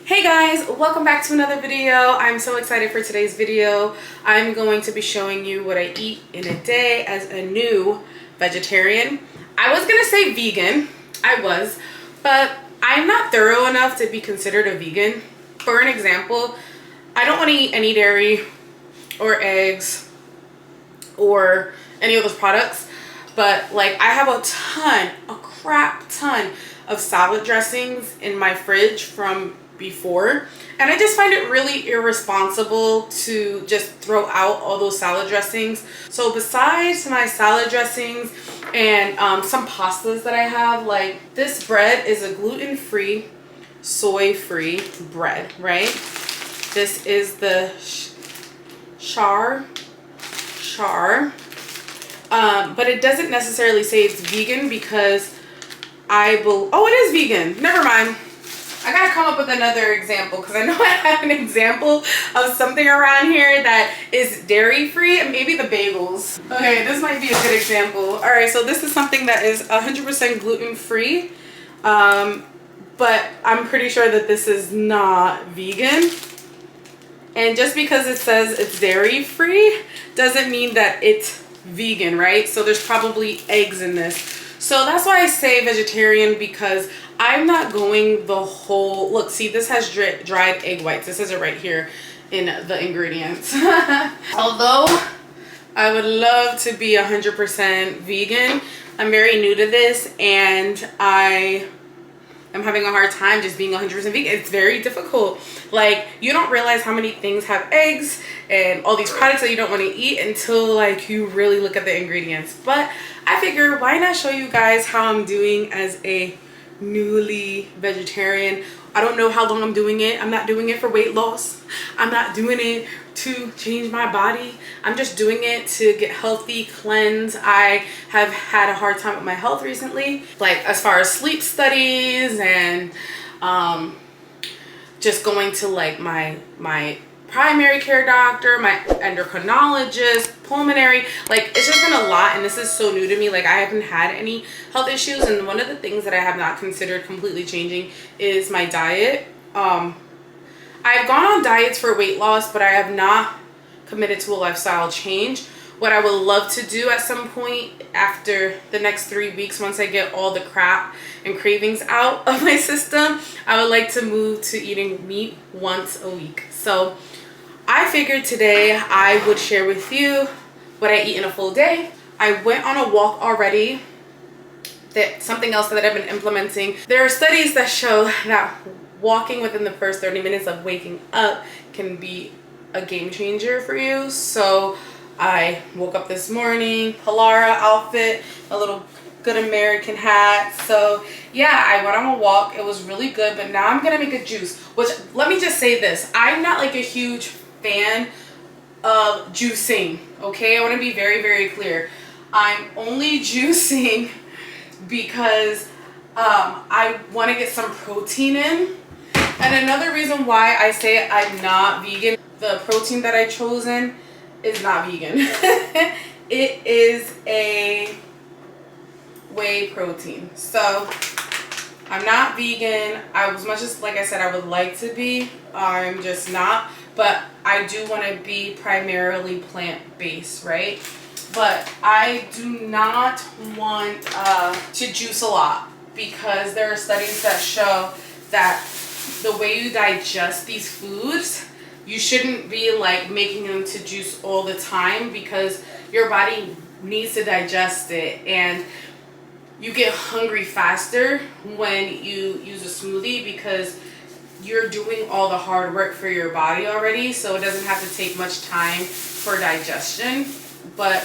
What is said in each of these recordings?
Hey guys, welcome back to another video. I'm so excited for today's video. I'm going to be showing you what I eat in a day as a new vegetarian. I was gonna say vegan, but I'm not thorough enough to be considered a vegan. For an example, I don't want to eat any dairy or eggs or any of those products, but like I have a crap ton of salad dressings in my fridge from before, and I just find it really irresponsible to just throw out all those salad dressings. So besides my salad dressings and some pastas that I have, like this bread is a gluten-free, soy-free bread, right? This is the char, but it doesn't necessarily say it's vegan because oh, it is vegan. Never mind. I gotta come up with another example because I know I have an example of something around here that is dairy free, and maybe the bagels. Okay, this might be a good example. All right, so this is something that is 100% gluten free, but I'm pretty sure that this is not vegan. And just because it says it's dairy free doesn't mean that it's vegan, right? So there's probably eggs in this. So that's why I say vegetarian, because I'm not going the whole, look, see, this has dried egg whites. This is it right here in the ingredients. Although I would love to be 100% vegan, I'm very new to this and I am having a hard time just being 100% vegan. It's very difficult. Like, you don't realize how many things have eggs and all these products that you don't want to eat until like you really look at the ingredients. But I figure, why not show you guys how I'm doing as a newly vegetarian. I don't know how long I'm doing it. I'm not doing it for weight loss. I'm not doing it to change my body. I'm just doing it to get healthy, cleanse. I have had a hard time with my health recently, like as far as sleep studies and just going to like my primary care doctor, my endocrinologist, pulmonary, like it's just been a lot, and this is so new to me. Like, I haven't had any health issues, and one of the things that I have not considered completely changing is my diet. I've gone on diets for weight loss, but I have not committed to a lifestyle change. What I would love to do at some point after the next 3 weeks, once I get all the crap and cravings out of my system, I would like to move to eating meat once a week. So I figured today I would share with you what I eat in a full day. I went on a walk already. That's something else that I've been implementing. There are studies that show that walking within the first 30 minutes of waking up can be a game changer for you. So I woke up this morning, Halara outfit, a little good American hat. So yeah, I went on a walk. It was really good, but now I'm gonna make a juice, which, let me just say this, I'm not like a huge fan of juicing, okay? I want to be very, very clear. I'm only juicing because I want to get some protein in. And another reason why I say I'm not vegan, the protein that I chosen is not vegan. It is a whey protein. So I'm not vegan. As much as, like I said, I would like to be, I'm just not. But I do want to be primarily plant-based, right? But I do not want to juice a lot, because there are studies that show that the way you digest these foods, you shouldn't be like making them to juice all the time, because your body needs to digest it, and you get hungry faster when you use a smoothie, because you're doing all the hard work for your body already, so it doesn't have to take much time for digestion. But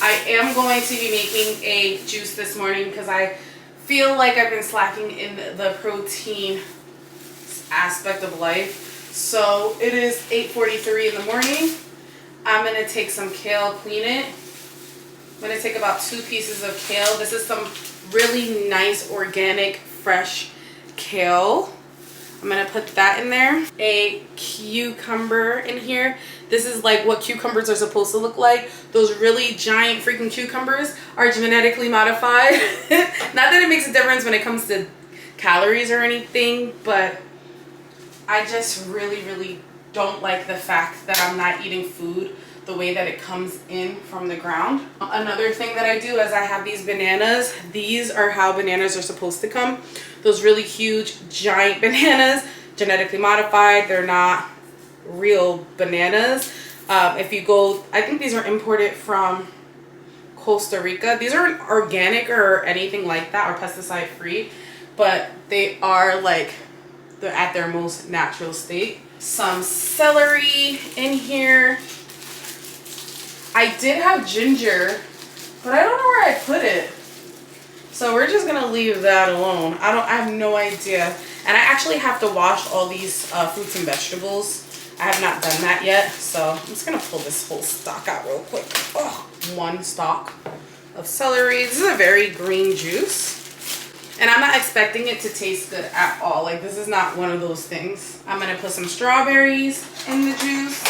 I am going to be making a juice this morning because I feel like I've been slacking in the protein aspect of life. So it is 8:43 in the morning. I'm going to take some kale, clean it. I'm going to take about 2 pieces of kale. This is some really nice organic fresh kale. I'm going to put that in there. A cucumber in here. This is like what cucumbers are supposed to look like. Those really giant freaking cucumbers are genetically modified. Not that it makes a difference when it comes to calories or anything, but I just really don't like the fact that I'm not eating food the way that it comes in from the ground. Another thing that I do is I have these bananas. These are how bananas are supposed to come. Those really huge, giant bananas, genetically modified. They're not real bananas. If you go, I think these are imported from Costa Rica. These aren't organic or anything like that, or pesticide free, but they are like, they're at their most natural state. Some celery in here. I did have ginger, but I don't know where I put it. So we're just gonna leave that alone. I have no idea. And I actually have to wash all these fruits and vegetables. I have not done that yet. So I'm just gonna pull this whole stalk out real quick. Oh, one stalk of celery. This is a very green juice. And I'm not expecting it to taste good at all. Like, this is not one of those things. I'm gonna put some strawberries in the juice.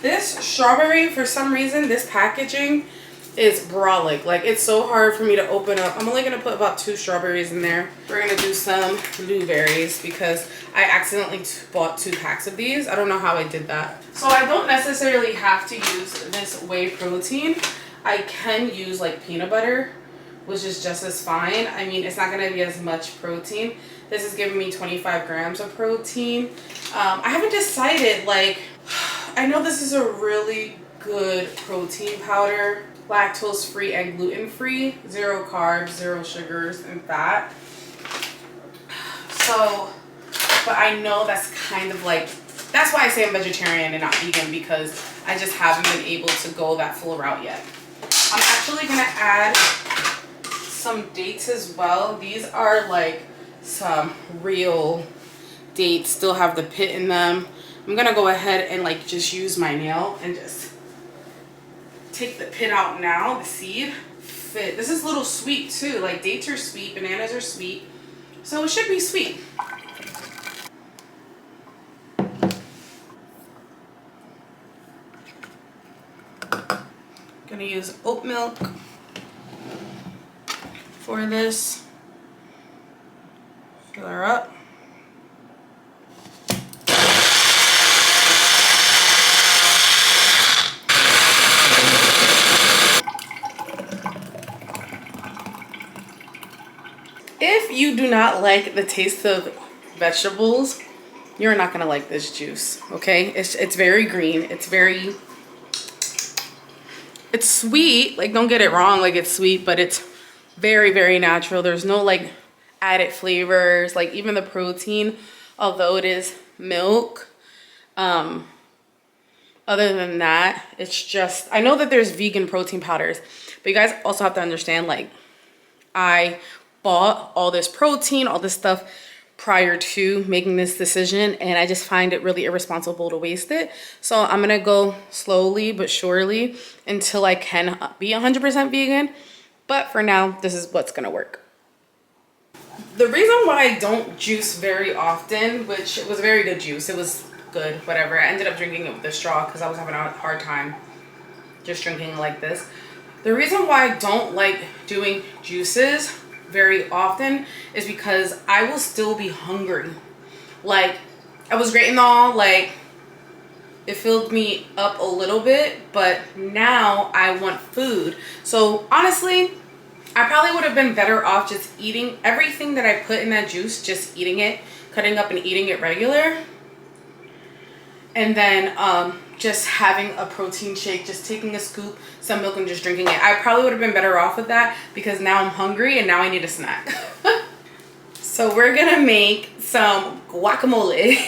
This strawberry, for some reason, this packaging is brolic. Like, it's so hard for me to open up. I'm only gonna put about 2 strawberries in there. We're gonna do some blueberries because I accidentally bought 2 packs of these. I don't know how I did that. So I don't necessarily have to use this whey protein. I can use like peanut butter, which is just as fine. I mean, it's not gonna be as much protein. This is giving me 25 grams of protein. I haven't decided, like, I know this is a really good protein powder, lactose free and gluten free, 0 carbs, 0 sugars and fat. So, but I know that's kind of like, that's why I say I'm vegetarian and not vegan, because I just haven't been able to go that full route yet. I'm actually gonna add some dates as well. These are like some real dates, still have the pit in them. I'm gonna go ahead and like just use my nail and just take the pit out now, the seed. Fit. This is a little sweet too. Like, dates are sweet, bananas are sweet, so it should be sweet. Gonna use oat milk for this. Fill her up. If you do not like the taste of vegetables, you're not gonna like this juice, okay? It's very green. It's sweet. Like, don't get it wrong. Like, it's sweet, but it's very natural. There's no like added flavors. Like, even the protein, although it is milk, other than that, it's just, I know that there's vegan protein powders, but you guys also have to understand, like, I bought all this protein, all this stuff prior to making this decision, and I just find it really irresponsible to waste it. So I'm gonna go slowly but surely until I can be 100% vegan. But for now, this is what's gonna work. The reason why I don't juice very often, which it was a very good juice, it was good, whatever. I ended up drinking it with a straw because I was having a hard time just drinking like this. The reason why I don't like doing juices very often is because I will still be hungry. Like, I was great and all, like, it filled me up a little bit, but now I want food. So honestly, I probably would have been better off just eating everything that I put in that juice, just eating it, cutting up and eating it regular. And then just having a protein shake, just taking a scoop, some milk, and just drinking it. I probably would have been better off with that, because now I'm hungry and now I need a snack. So we're gonna make some guacamole.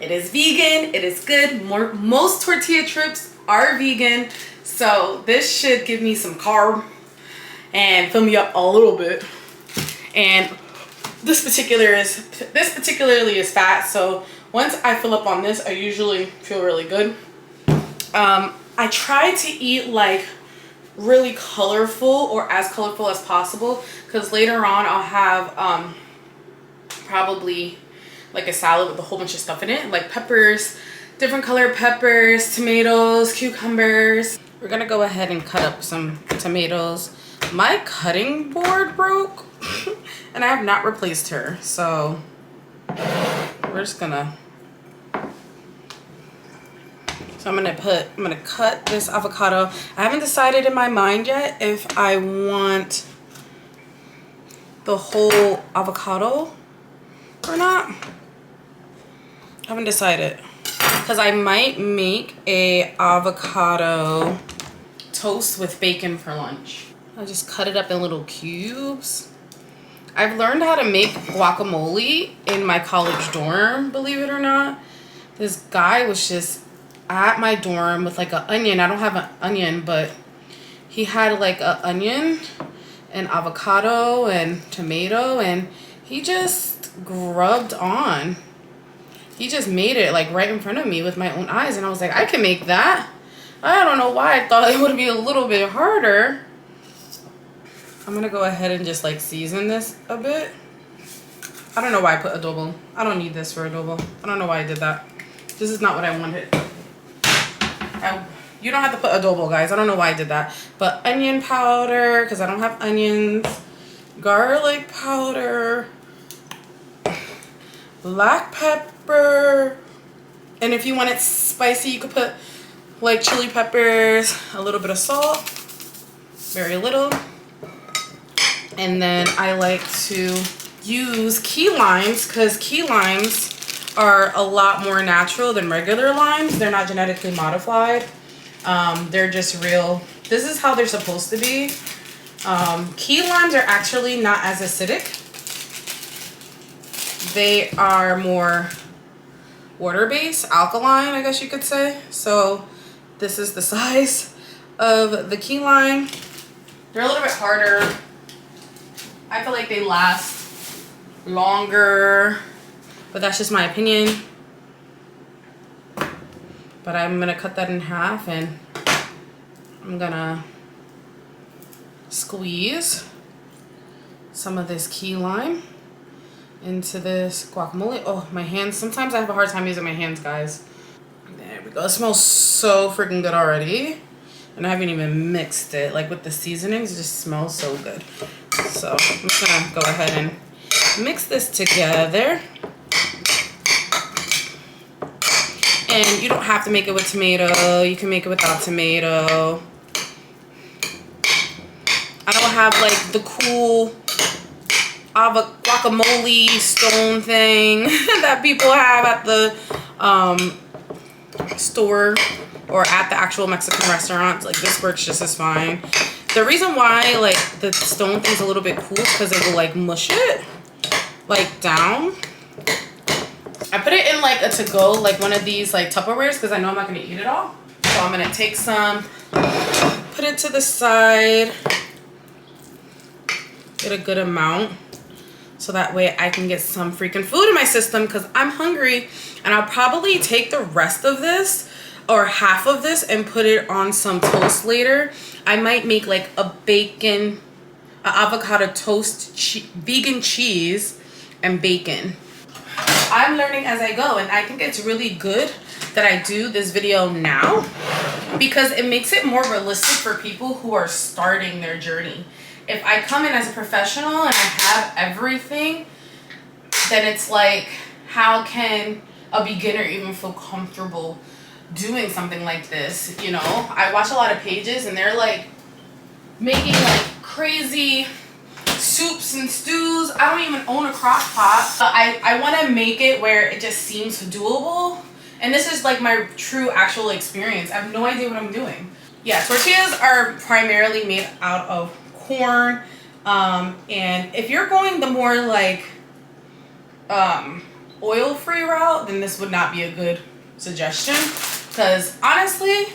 It is vegan, it is good. Most tortilla chips are vegan, so this should give me some carb and fill me up a little bit. And this particularly is fat, so once I fill up on this, I usually feel really good. I try to eat like really colorful, or as colorful as possible, because later on I'll have probably like a salad with a whole bunch of stuff in it, like peppers, different colored peppers, tomatoes, cucumbers. We're gonna go ahead and cut up some tomatoes. My cutting board broke and I have not replaced her, so we're just gonna So I'm gonna cut this avocado. I haven't decided in my mind yet if I want the whole avocado or not. I haven't decided. Because I might make a avocado toast with bacon for lunch. I'll just cut it up in little cubes. I've learned how to make guacamole in my college dorm, believe it or not. This guy was just at my dorm with like an onion. I don't have an onion, but he had like an onion and avocado and tomato, and he just grubbed on. He just made it like right in front of me with my own eyes, and I was like, I can make that. I don't know why I thought it would be a little bit harder. I'm gonna go ahead and just like season this a bit. I don't know why I put adobo. I don't need this for adobo. I don't know why I did that. This is not what I wanted. You don't have to put adobo, guys. I don't know why I did that. But onion powder, because I don't have onions. Garlic powder. Black pepper. And if you want it spicy, you could put like chili peppers, a little bit of salt, very little. And then I like to use key limes because key limes are a lot more natural than regular limes. They're not genetically modified. They're just real. This is how they're supposed to be. Key limes are actually not as acidic. They are more water-based, alkaline, I guess you could say. So this is the size of the key lime. They're a little bit harder. I feel like they last longer, but that's just my opinion. But I'm gonna cut that in half, and I'm gonna squeeze some of this key lime into this guacamole. Oh, my hands. Sometimes I have a hard time using my hands, guys. There we go. It smells so freaking good already. And I haven't even mixed it. Like with the seasonings, it just smells so good. So I'm just gonna go ahead and mix this together. And you don't have to make it with tomato. You can make it without tomato. I don't have like the cool guacamole stone thing that people have at the store or at the actual Mexican restaurants. Like this works just as fine. The reason why like the stone thing's a little bit cool is because it will like mush it like down. I put it in like a to-go, like one of these like Tupperwares, because I know I'm not gonna eat it all. So I'm gonna take some, put it to the side, get a good amount, so that way I can get some freaking food in my system because I'm hungry. And I'll probably take the rest of this or half of this and put it on some toast later. I might make like a bacon, avocado toast, vegan cheese and bacon. I'm learning as I go, and I think it's really good that I do this video now because it makes it more realistic for people who are starting their journey. If I come in as a professional and I have everything, then it's like, how can a beginner even feel comfortable doing something like this? You know, I watch a lot of pages and they're like making like crazy soups and stews. I don't even own a crock pot. But I want to make it where it just seems doable. And this is like my true actual experience. I have no idea what I'm doing. Yeah, tortillas are primarily made out of corn. And if you're going the more like oil-free route, then this would not be a good suggestion. Because honestly,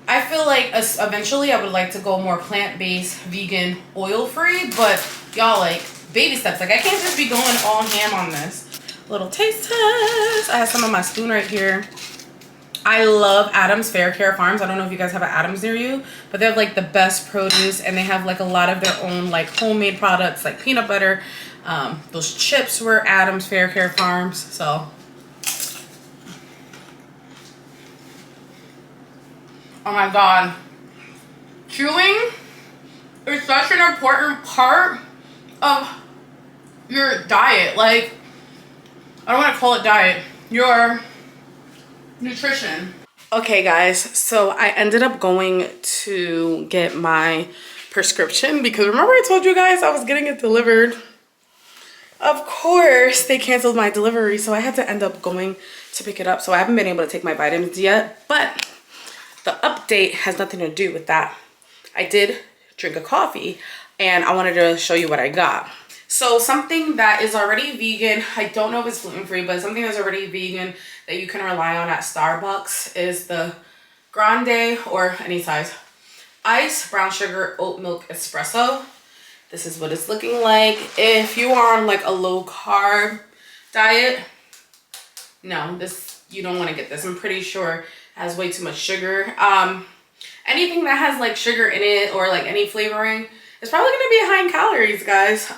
I feel like eventually I would like to go more plant-based, vegan, oil-free, but y'all, like, baby steps. Like, I can't just be going all ham on this. Little taste test. I have some on my spoon right here. I love Adams Fair Care Farms. I don't know if you guys have an Adams near you, but they have like the best produce, and they have like a lot of their own like homemade products like peanut butter. Those chips were Adams Fair Care Farms. So oh my god, chewing is such an important part of your diet. Like, I don't want to call it diet, your nutrition. Okay guys, so I ended up going to get my prescription because remember I told you guys I was getting it delivered. Of course, they canceled my delivery, so I had to end up going to pick it up. So I haven't been able to take my vitamins yet, but the update has nothing to do with that. I did drink a coffee and I wanted to show you what I got. So something that is already vegan, I don't know if it's gluten-free, but something that's already vegan that you can rely on at Starbucks is the grande or any size iced brown sugar oat milk espresso. This is what it's looking like. If you are on like a low carb diet, no, this, you don't want to get this. I'm pretty sure it has way too much sugar. Anything that has like sugar in it or like any flavoring, it's probably going to be high in calories, guys.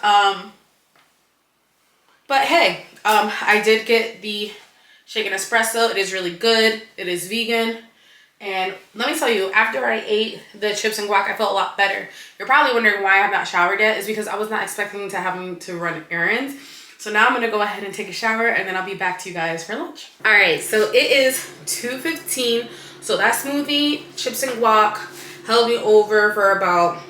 But hey, I did get the shaken espresso. It is really good. It is vegan. And let me tell you, after I ate the chips and guac, I felt a lot better. You're probably wondering why I have not showered yet. It's because I was not expecting to having to run errands. So now I'm going to go ahead and take a shower and then I'll be back to you guys for lunch. All right, so it is 2:15. So that smoothie, chips and guac, held me over for about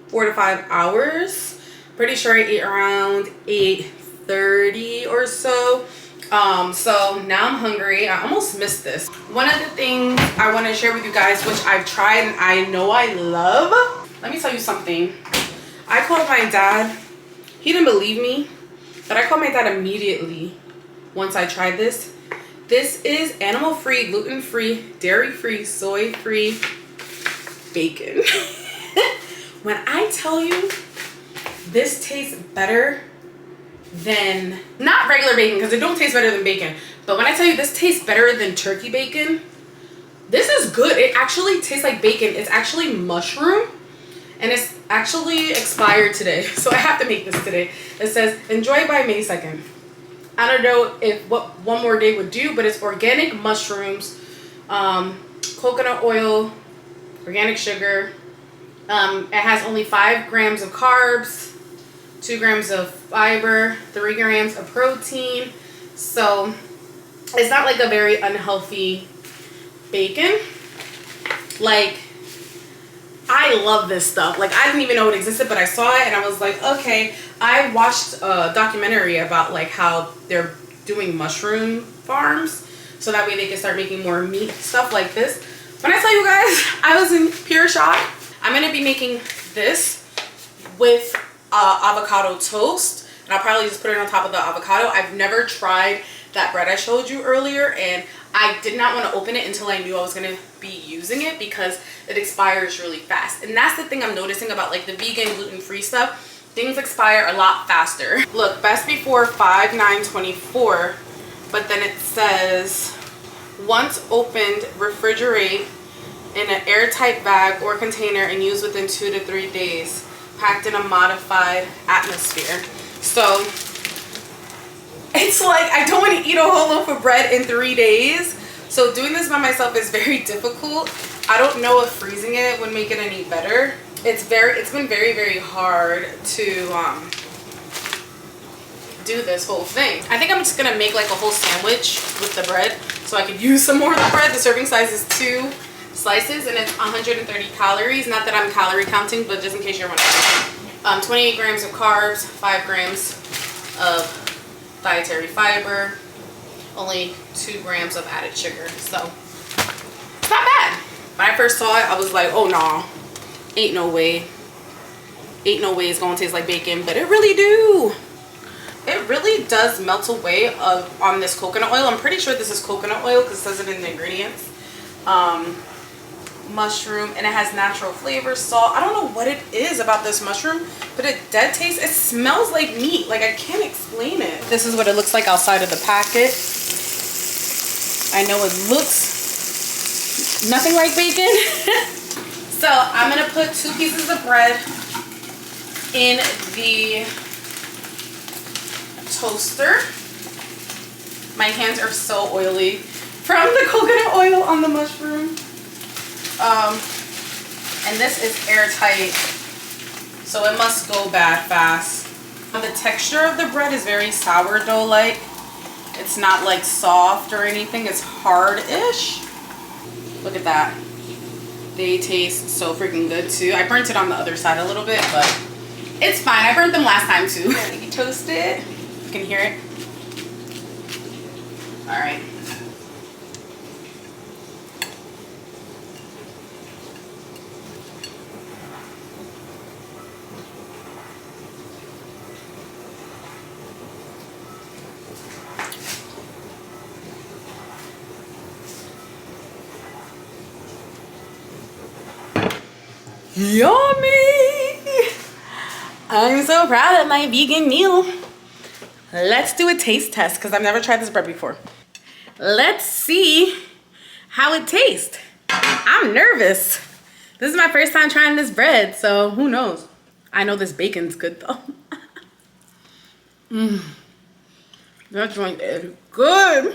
4 to 5 hours. Pretty sure I ate around 8:30 or so. So now I'm hungry. I almost missed this. One of the things I want to share with you guys, which I've tried and I know I love. Let me tell you something. I called my dad. He didn't believe me, but I called my dad immediately once I tried this. This is animal-free, gluten-free, dairy-free, soy-free bacon. When I tell you this tastes better than, not regular bacon because it don't taste better than bacon, but when I tell you this tastes better than turkey bacon, this is good. It actually tastes like bacon. It's actually mushroom and it's actually expired today, so I have to make this today. It says enjoy by May 2nd. I don't know if what one more day would do, but it's organic mushrooms, coconut oil, organic sugar. It has only 5 grams of carbs, 2 grams of fiber, 3 grams of protein. So it's not like a very unhealthy bacon. Like, I love this stuff. Like, I didn't even know it existed, but I saw it and I was like, okay. I watched a documentary about like how they're doing mushroom farms so that way they can start making more meat stuff like this. When I tell you guys, I was in pure shock. I'm gonna be making this with avocado toast, and I'll probably just put it on top of the avocado. I've never tried that bread I showed you earlier, and I did not want to open it until I knew I was going to be using it because it expires really fast. And that's the thing I'm noticing about like the vegan gluten-free stuff. Things expire a lot faster. Look, best before 5/9/24, but then it says once opened, refrigerate in an airtight bag or container and use within 2 to 3 days, packed in a modified atmosphere. So it's like I don't want to eat a whole loaf of bread in 3 days. So doing this by myself is very difficult. I don't know if freezing it would make it any better. It's been very, very hard to do this whole thing. I think I'm just gonna make like a whole sandwich with the bread so I could use some more of the bread. The serving size is 2 slices and it's 130 calories. Not that I'm calorie counting, but just in case you're wondering. 28 grams of carbs, 5 grams of dietary fiber, only 2 grams of added sugar. So it's not bad. When I first saw it, I was like, oh no, ain't no way. Ain't no way it's gonna taste like bacon, but it really do. It really does melt away on this coconut oil. I'm pretty sure this is coconut oil because it says it in the ingredients. Mushroom, and it has natural flavor, salt. I don't know what it is about this mushroom, but it dead tastes, it smells like meat. Like I can't explain it. This is what it looks like outside of the packet. I know it looks nothing like bacon. So I'm gonna put 2 pieces of bread in the toaster. My hands are so oily from the coconut oil on the mushroom. And this is airtight, so it must go bad fast. The texture of the bread is very sourdough-like. It's not like soft or anything, it's hard-ish. Look at that. They taste so freaking good too. I burnt it on the other side a little bit, but it's fine. I burnt them last time too. You toast it. You can hear it. All right. Yummy! I'm so proud of my vegan meal. Let's do a taste test because I've never tried this bread before. Let's see how it tastes. I'm nervous. This is my first time trying this bread, so who knows? I know this bacon's good though. That joint is good.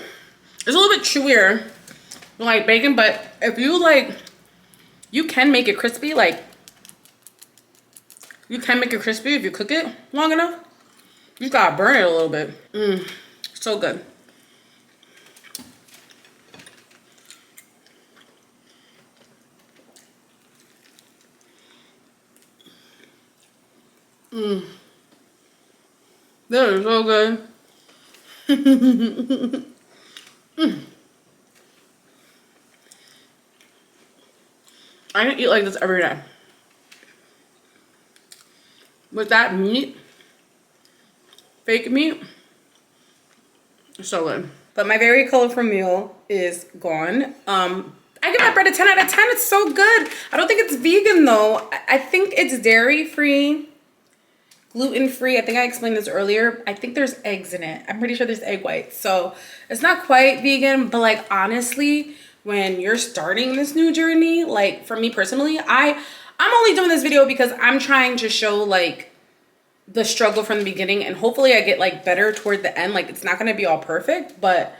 It's a little bit chewier than like bacon, but if you like, you can make it crispy. Like, you can make it crispy if you cook it long enough. You just gotta burn it a little bit. So good. That is so good. I can eat like this every day. With that meat, fake meat, it's so good. But my very colorful meal is gone. I give my bread a 10 out of 10. It's so good. I don't think it's vegan though. I think it's dairy free, gluten free. I think I explained this earlier. I think there's eggs in it. I'm pretty sure there's egg whites. So it's not quite vegan, but like honestly, when you're starting this new journey, like for me personally, I'm only doing this video because I'm trying to show like the struggle from the beginning, and hopefully I get like better toward the end. Like it's not gonna be all perfect, but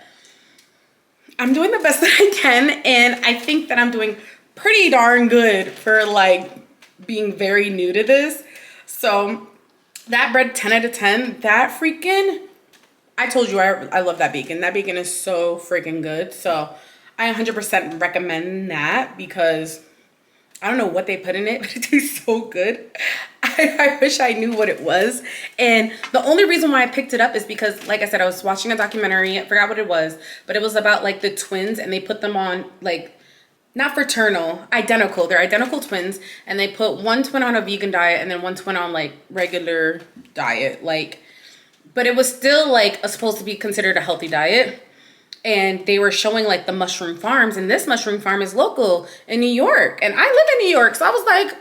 I'm doing the best that I can, and I think that I'm doing pretty darn good for like being very new to this. So that bread, 10 out of 10, that freaking, I told you I love that bacon. That bacon is so freaking good. So I 100% recommend that because I don't know what they put in it, but it tastes so good. I wish I knew what it was. And the only reason why I picked it up is because, like I said, I was watching a documentary. I forgot what it was, but it was about like the twins, and they put them on like, not fraternal, identical. They're identical twins, and they put one twin on a vegan diet and then one twin on like regular diet. Like, but it was still like supposed to be considered a healthy diet. And they were showing like the mushroom farms, and this mushroom farm is local in New York, and I live in New York, so I was like,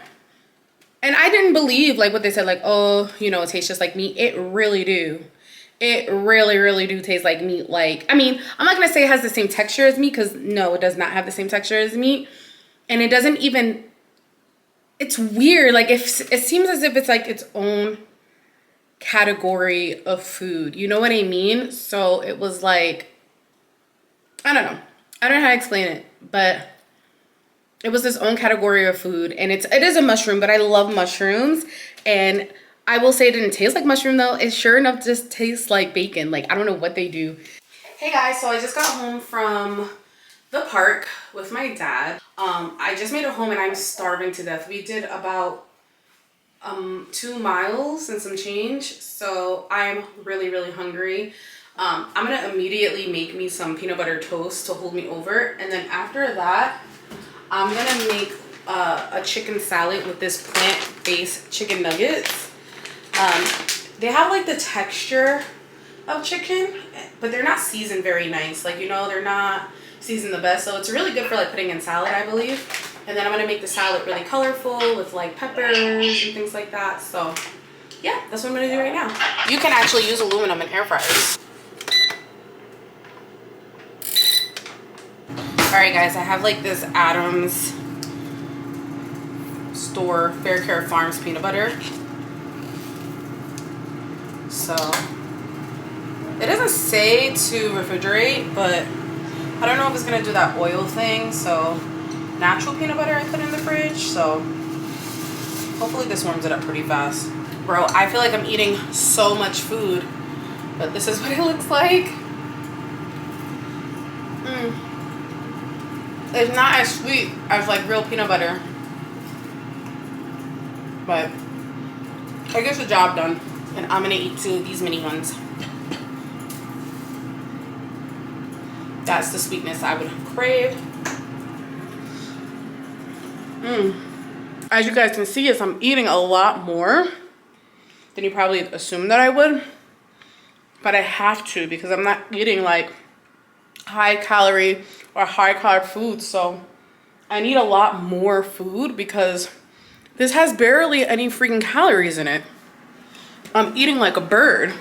and I didn't believe like what they said, like, oh, you know, it tastes just like meat. It really do. It really do taste like meat. Like, I mean, I'm not gonna say it has the same texture as meat, because no, it does not have the same texture as meat, and it doesn't even, it's weird. Like, if it seems as if it's like its own category of food, you know what I mean? So it was like, I don't know. I don't know how to explain it, but it was this own category of food, and it is a mushroom, but I love mushrooms, and I will say it didn't taste like mushroom though. It sure enough just tastes like bacon. Like, I don't know what they do. Hey guys, so I just got home from the park with my dad. I just made it home and I'm starving to death. We did about 2 miles and some change, so I'm really hungry. I'm gonna immediately make me some peanut butter toast to hold me over, and then after that I'm gonna make a chicken salad with this plant-based chicken nuggets. They have like the texture of chicken, but they're not seasoned very nice. Like, you know, they're not seasoned the best, so it's really good for like putting in salad, I believe. And then I'm gonna make the salad really colorful with like peppers and things like that. So yeah, that's what I'm gonna do right now. You can actually use aluminum in air fryers. Alright guys, I have like this Adams store Fair Care Farms peanut butter. So it doesn't say to refrigerate, but I don't know if it's gonna do that oil thing. So natural peanut butter I put in the fridge, so hopefully this warms it up pretty fast. Bro, I feel like I'm eating so much food, but this is what it looks like. It's not as sweet as like real peanut butter, but it gets the job done. And I'm gonna eat 2 of these mini ones. That's the sweetness I would crave. As you guys can see, is I'm eating a lot more than you probably assumed that I would. But I have to because I'm not eating like high calorie or high carb food. So I need a lot more food because this has barely any freaking calories in it. I'm eating like a bird,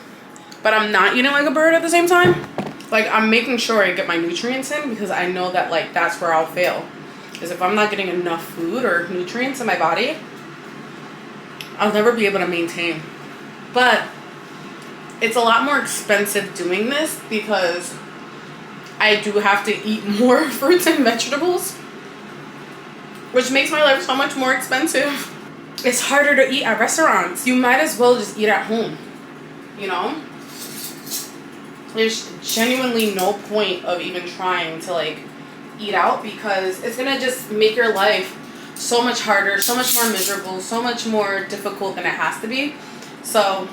but I'm not eating like a bird at the same time. Like, I'm making sure I get my nutrients in because I know that like that's where I'll fail. Is if I'm not getting enough food or nutrients in my body, I'll never be able to maintain. But it's a lot more expensive doing this because I do have to eat more fruits and vegetables, which makes my life so much more expensive. It's harder to eat at restaurants. You might as well just eat at home, you know? There's genuinely no point of even trying to like eat out because it's gonna just make your life so much harder, so much more miserable, so much more difficult than it has to be. So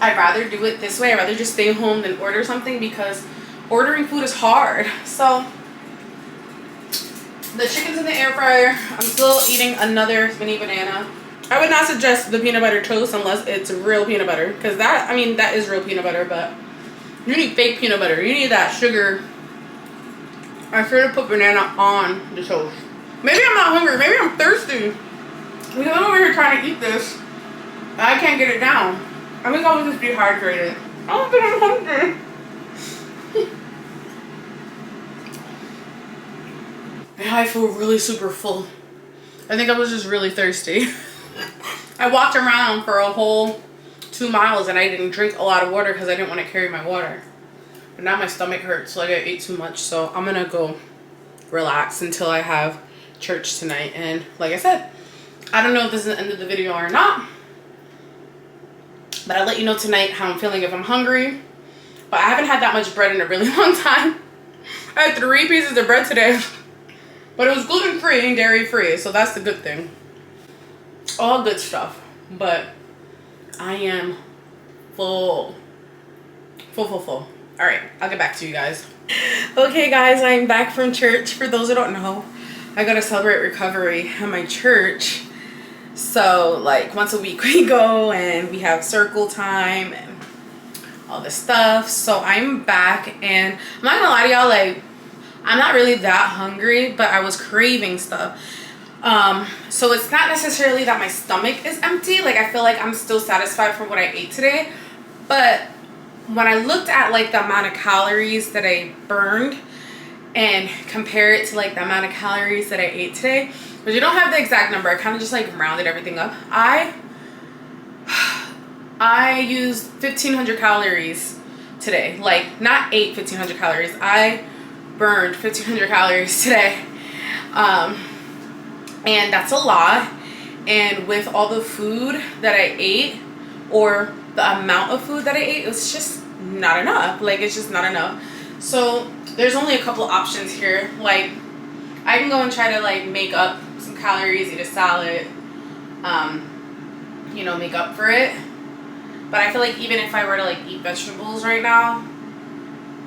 I'd rather do it this way. I'd rather just stay home than order something because ordering food is hard. So the chicken's in the air fryer. I'm still eating another mini banana. I would not suggest the peanut butter toast unless it's real peanut butter because that, I mean, that is real peanut butter, but you need fake peanut butter. You need that sugar. I should have put banana on the toast. Maybe I'm not hungry. Maybe I'm thirsty. Because I'm over here trying to eat this. I can't get it down. I think I was just dehydrated. I don't think I'm hungry. Yeah, I feel really super full. I think I was just really thirsty. I walked around for a whole 2 miles and I didn't drink a lot of water because I didn't want to carry my water. But now my stomach hurts like I ate too much. So I'm going to go relax until I have church tonight. And like I said, I don't know if this is the end of the video or not. But I'll let you know tonight how I'm feeling if I'm hungry. But I haven't had that much bread in a really long time. I had 3 pieces of bread today. But it was gluten-free and dairy-free, so that's the good thing. All good stuff. But I am full. Full. Alright, I'll get back to you guys. Okay, guys, I'm back from church. For those who don't know, I gotta celebrate recovery at my church. So, like, once a week we go and we have circle time and all this stuff. So I'm back and I'm not gonna lie to y'all, like, I'm not really that hungry, but I was craving stuff. So it's not necessarily that my stomach is empty. Like, I feel like I'm still satisfied from what I ate today. But when I looked at like the amount of calories that I burned and compare it to like the amount of calories that I ate today, but you don't have the exact number. I kind of just like rounded everything up. I used 1,500 calories today. Like, not ate 1,500 calories. I burned 1,500 calories today. And that's a lot. And with all the food that I ate, or the amount of food that I ate, it's just not enough. Like, it's just not enough. So there's only a couple options here. Like, I can go and try to like make up some calories, eat a salad, you know, make up for it. But I feel like even if I were to like eat vegetables right now,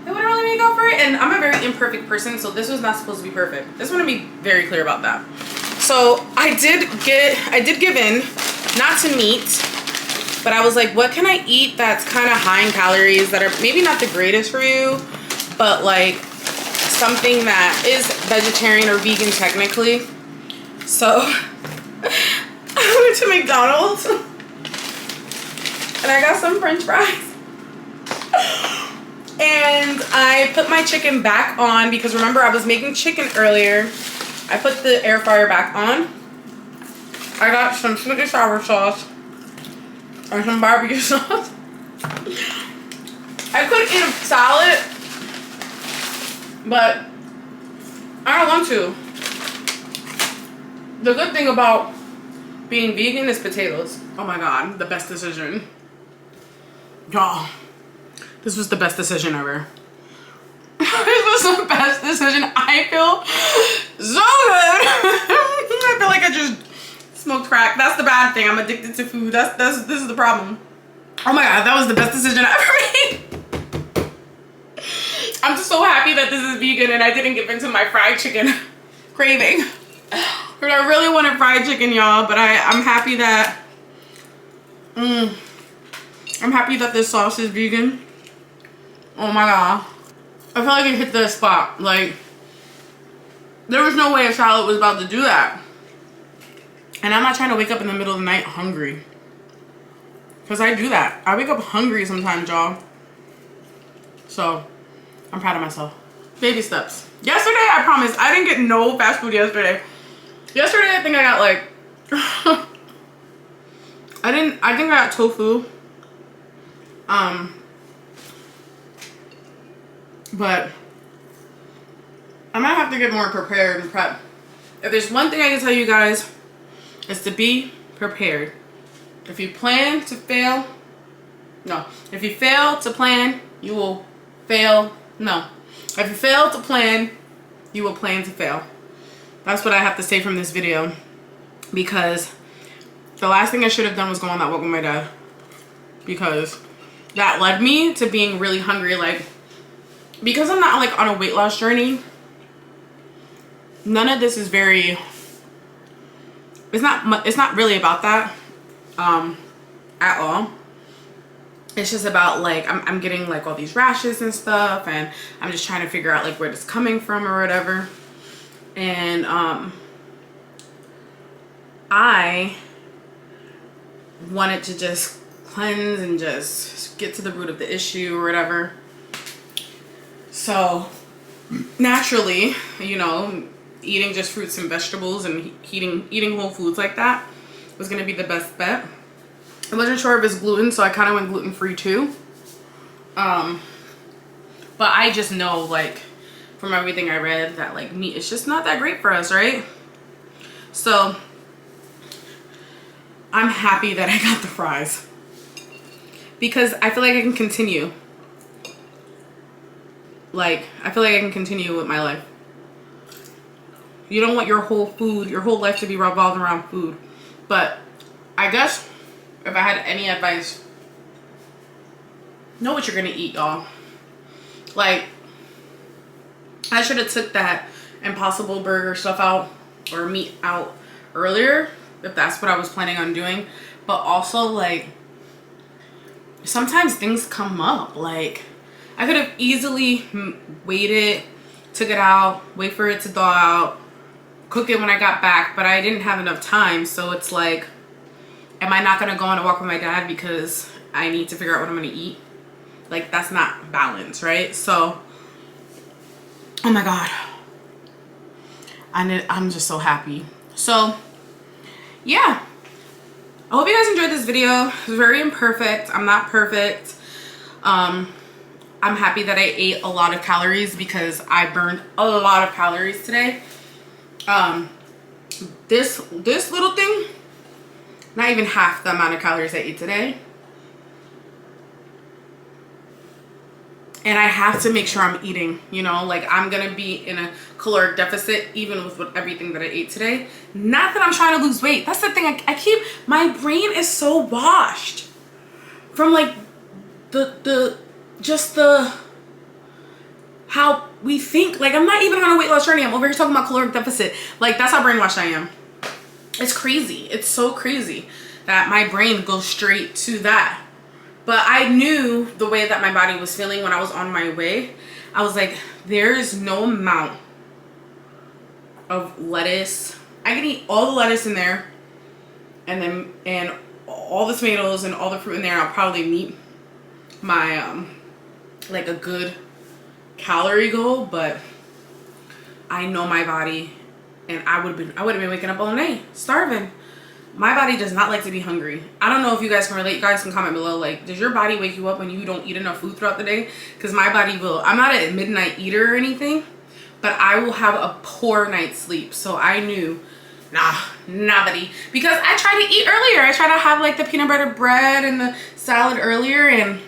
it wouldn't really make up for it. And I'm a very imperfect person, so this was not supposed to be perfect. Just want to be very clear about that. So I did give in, not to meat, but I was like, what can I eat that's kind of high in calories, that are maybe not the greatest for you, but like something that is vegetarian or vegan technically. So I went to McDonald's and I got some French fries. And I put my chicken back on because remember I was making chicken earlier. I put the air fryer back on. I got some sweet and sour sauce and some barbecue sauce. I could eat a salad, but I don't want to. The good thing about being vegan is potatoes. Oh my god, the best decision. Y'all, this was the best decision ever. This was the best decision. I feel so good. I feel like I just smoked crack. That's the bad thing. I'm addicted to food. This is the problem. Oh my God, that was the best decision I ever made. I'm just so happy that this is vegan and I didn't give into my fried chicken craving. But I really wanted fried chicken, y'all. But I'm happy that I'm happy that this sauce is vegan. Oh my God. I feel like it hit the spot. Like, there was no way a salad was about to do that. And I'm not trying to wake up in the middle of the night hungry. Because I do that. I wake up hungry sometimes, y'all. So, I'm proud of myself. Baby steps. Yesterday, I promise, I didn't get no fast food yesterday. Yesterday, I think I got like... I think I got tofu. But I might have to get more prepared and prep. If there's one thing I can tell you guys, it's to be prepared. If you plan to fail, no. If you fail to plan, you will fail. No. If you fail to plan, you will plan to fail. That's what I have to say from this video. Because the last thing I should have done was go on that walk with my dad. Because that led me to being really hungry. Like, because I'm not like on a weight loss journey, none of this is very, it's not really about that at all. It's just about like I'm getting like all these rashes and stuff, and I'm just trying to figure out like where it's coming from or whatever. And I wanted to just cleanse and just get to the root of the issue or whatever. So naturally, you know, eating just fruits and vegetables and eating whole foods like that was going to be the best bet. I wasn't sure if it's gluten, so I kind of went gluten-free too. But I just know, like, from everything I read, that like meat is just not that great for us, right? So I'm happy that I got the fries, because I feel like I can continue. Like, I feel like I can continue with my life. You don't want your whole life to be revolved around food. But I guess if I had any advice, know what you're gonna eat, y'all. Like, I should have took that Impossible Burger stuff out, or meat out, earlier, if that's what I was planning on doing. But also, like, sometimes things come up. Like, I could have easily waited, took it out, wait for it to thaw out, cook it when I got back, but I didn't have enough time. So it's like, am I not gonna go on a walk with my dad because I need to figure out what I'm gonna eat? Like, that's not balance, right? So, oh my God, I'm just so happy. So yeah, I hope you guys enjoyed this video. It was very imperfect. I'm not perfect. I'm happy that I ate a lot of calories because I burned a lot of calories today. This little thing, not even half the amount of calories I ate today. And I have to make sure I'm eating, you know, like I'm gonna be in a caloric deficit even with everything that I ate today. Not that I'm trying to lose weight. That's the thing. My brain is so washed from like how we think. Like, I'm not even on a weight loss journey. I'm over here talking about caloric deficit. Like, that's how brainwashed I am. It's crazy. It's so crazy that my brain goes straight to that. But I knew the way that my body was feeling when I was on my way. I was like, there is no amount of lettuce. I can eat all the lettuce in there, and all the tomatoes and all the fruit in there. I'll probably meet my like a good calorie goal, but I know my body, and I would have been waking up all night starving. My body does not like to be hungry. I don't know if you guys can relate. You guys can comment below. Like, does your body wake you up when you don't eat enough food throughout the day? Because my body will. I'm not a midnight eater or anything, but I will have a poor night's sleep. So I knew, nah, buddy. Because I tried to eat earlier. I tried to have like the peanut butter bread and the salad earlier, and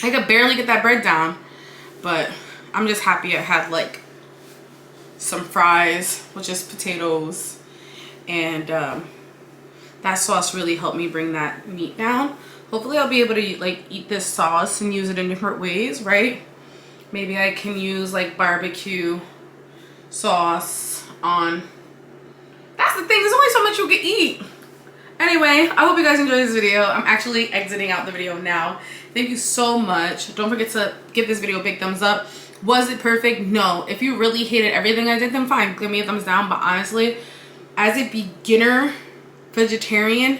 I could barely get that bread down. But I'm just happy I had like some fries with just potatoes, and that sauce really helped me bring that meat down. Hopefully I'll be able to like eat this sauce and use it in different ways, right? Maybe I can use like barbecue sauce on. That's the thing, there's only so much you can eat. Anyway, I hope you guys enjoyed this video. I'm actually exiting out the video now. Thank you so much. Don't forget to give this video a big thumbs up. Was it perfect? No. If you really hated everything I did, then fine, give me a thumbs down. But honestly, as a beginner vegetarian,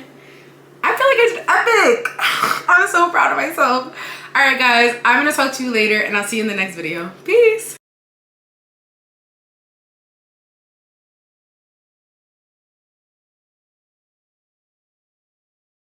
I feel like I did epic. I'm so proud of myself. All right, guys, I'm gonna talk to you later, and I'll see you in the next video. Peace.